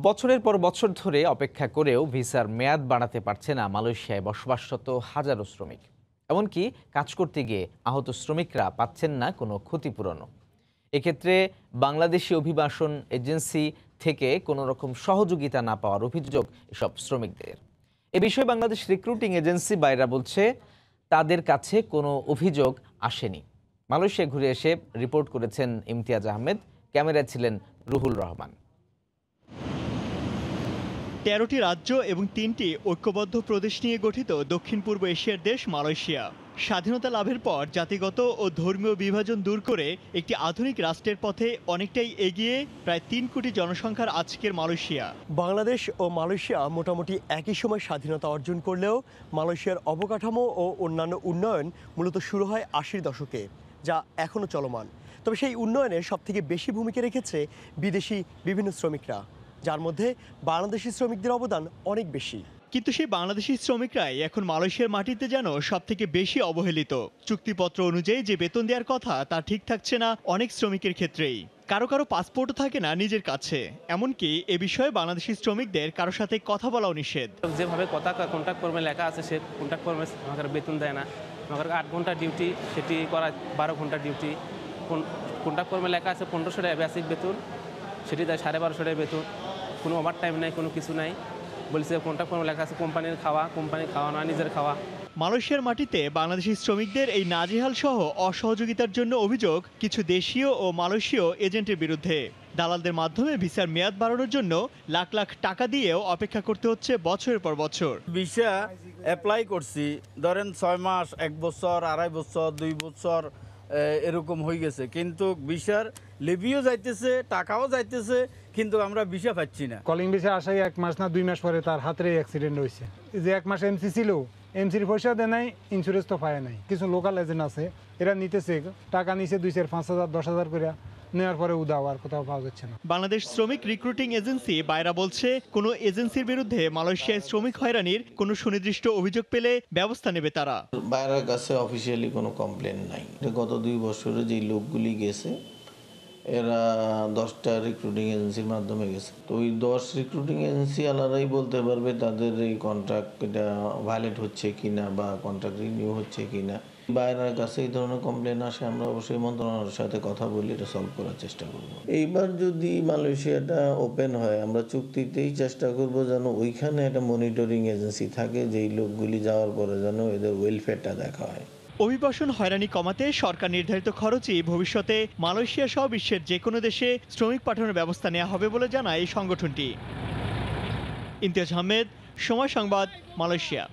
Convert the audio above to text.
বছরের পর বছর ধরে অপেক্ষা করেও ভিসার মেয়াদ বাড়াতে পারছে না মালয়েশিয়ায় বসবাসরত হাজারো শ্রমিক। এমনকি কাজ করতে গিয়ে আহত শ্রমিকরা পাচ্ছেন না কোনো ক্ষতিপূরণও। এক্ষেত্রে বাংলাদেশি অভিবাসন এজেন্সি থেকে কোনো রকম সহযোগিতা না পাওয়ার অভিযোগ এসব শ্রমিকদের। এ বিষয়ে বাংলাদেশ রিক্রুটিং এজেন্সি বাইরা বলছে তাদের কাছে কোনো অভিযোগ আসেনি। মালয়েশিয়া ঘুরে এসে রিপোর্ট করেছেন ইমতিয়াজ আহমেদ, ক্যামেরায় ছিলেন রুহুল রহমান। ১৩টি রাজ্য এবং ৩টি ঐক্যবদ্ধ প্রদেশ নিয়ে গঠিত দক্ষিণ পূর্ব এশিয়ার দেশ মালয়েশিয়া। স্বাধীনতা লাভের পর জাতিগত ও ধর্মীয় বিভাজন দূর করে একটি আধুনিক রাষ্ট্রের পথে অনেকটাই এগিয়ে প্রায় ৩ কোটি জনসংখ্যার আজকের মালয়েশিয়া। বাংলাদেশ ও মালয়েশিয়া মোটামুটি একই সময় স্বাধীনতা অর্জন করলেও মালয়েশিয়ার অবকাঠামো ও অন্যান্য উন্নয়ন মূলত শুরু হয় ৮০ দশকে, যা এখনও চলমান। তবে সেই উন্নয়নে সবথেকে বেশি ভূমিকা রেখেছে বিদেশি বিভিন্ন শ্রমিকরা, যার মধ্যে বাংলাদেশি শ্রমিকদের অবদান অনেক বেশি। কিন্তু সেই বাংলাদেশি শ্রমিকরাই এখন মালয়েশিয়ার মাটিতে যেন সবথেকে বেশি অবহেলিত। চুক্তিপত্র অনুযায়ী যে বেতন দেওয়ার কথা তা ঠিক থাকছে না অনেক শ্রমিকের ক্ষেত্রেই। কারো কারো পাসপোর্টও থাকে না নিজের কাছে। এমনকি এ বিষয়ে বাংলাদেশি শ্রমিকদের কারো সাথে কথা বলাও নিষেধ। যেভাবে কথা কন্ট্যাক্ট কর্মে লেখা আছে সে কন্ট্যাক্ট কর্মে আমাকে বেতন দেয় না। আমাকে ৮ ঘন্টা ডিউটি, সেটি করা ১২ ঘন্টা ডিউটি। কন্ট্যাক্ট কর্মে লেখা আছে ১৫০০ টাকা বেসিক বেতন, সেটি দেয় ১২৫০ টাকা বেতন। কোনো ওভার টাইম নাই, কোনো কিছু নাই। বলছে কন্ট্যাক্ট কর্মে লেখা আছে কোম্পানির খাওয়া না নিজের খাওয়া। মালয়েশিয়ার মাটিতে বাংলাদেশি শ্রমিকদের এই নাজেহাল সহ অসহযোগিতার জন্য অভিযোগ কিছু দেশীয় ও মালয়েশীয় এজেন্টের বিরুদ্ধে। দালালদের মাধ্যমে ভিসার মেয়াদ বাড়ানোর জন্য লাখ লাখ টাকা দিয়েও অপেক্ষা করতে হচ্ছে বছরের পর বছর। ভিসা অ্যাপ্লাই করছি, ধরেন ৬ মাস, ১ বছর, ২.৫ বছর, ২ বছর এরকম হয়ে গেছে, কিন্তু ভিসার লিভিও যাইতেছে, টাকাও যাইতেছে, কিন্তু আমরা ভিসা পাচ্ছি না। কলিং ভিসা আসাই 1 মাস না 2 মাস পরে তার হাতের অ্যাক্সিডেন্ট হয়েছে। যে 1 মাস এমসি ছিল, এমসির পয়সা দেয় নাই, ইন্স্যুরেন্স তো পায় নাই। কিছু লোকাল এজেন্ট আছে, এরা নিতেছে টাকা নিচে ২-৪, ৫,০০০, ১০,০০০ করে নেওয়ার পরে উদাও, আর কোথাও পাওয়া যাচ্ছে না। বাংলাদেশ শ্রমিক রিক্রুটিং এজেন্সি বাইরা বলছে, কোনো এজেন্সির বিরুদ্ধে মালয়েশিয়ায় শ্রমিক হয়রানির কোনো সুনির্দিষ্ট অভিযোগ পেলে ব্যবস্থা নেবে তারা। বাইরের কাছে অফিসিয়ালি কোনো কমপ্লেন নাই। গত ২ বছরে যে লোকগুলি গেছে এরা 10টা রিক্রুটিং এজেন্সির মাধ্যমে গেছে। তো ওই 10 রিক্রুটিং এজেন্সি আলাদাই বলতে পারবে তাদের এই কন্ট্রাক্ট এটা ভায়োলেট হচ্ছে কিনা বা কন্ট্রাক্ট রিনিউ হচ্ছে কিনা। বাইরের কাছে এই ধরনের কমপ্লেন আসে, আমরা অবশ্যই মন্ত্রণালয়ের সাথে কথা বলে এটা সলভ করার চেষ্টা করব। এইবার যদি মালয়েশিয়াটা ওপেন হয়, আমরা চুক্তিতেই চেষ্টা করব যেন ওইখানে একটা মনিটরিং এজেন্সি থাকে, যেই লোকগুলি যাওয়ার পরে যেন এদের ওয়েলফেয়ারটা দেখা হয়। অভিবাসন হয়রানি কমাতে সরকার নির্ধারিত খরচেই ভবিষ্যতে মালয়েশিয়া সহ বিশ্বের যে কোনো দেশে শ্রমিক পাঠানোর ব্যবস্থা নেওয়া হবে বলে জানায় এই সংগঠনটি। ইমতিয়াজ আহমেদ, সময় সংবাদ, মালয়েশিয়া।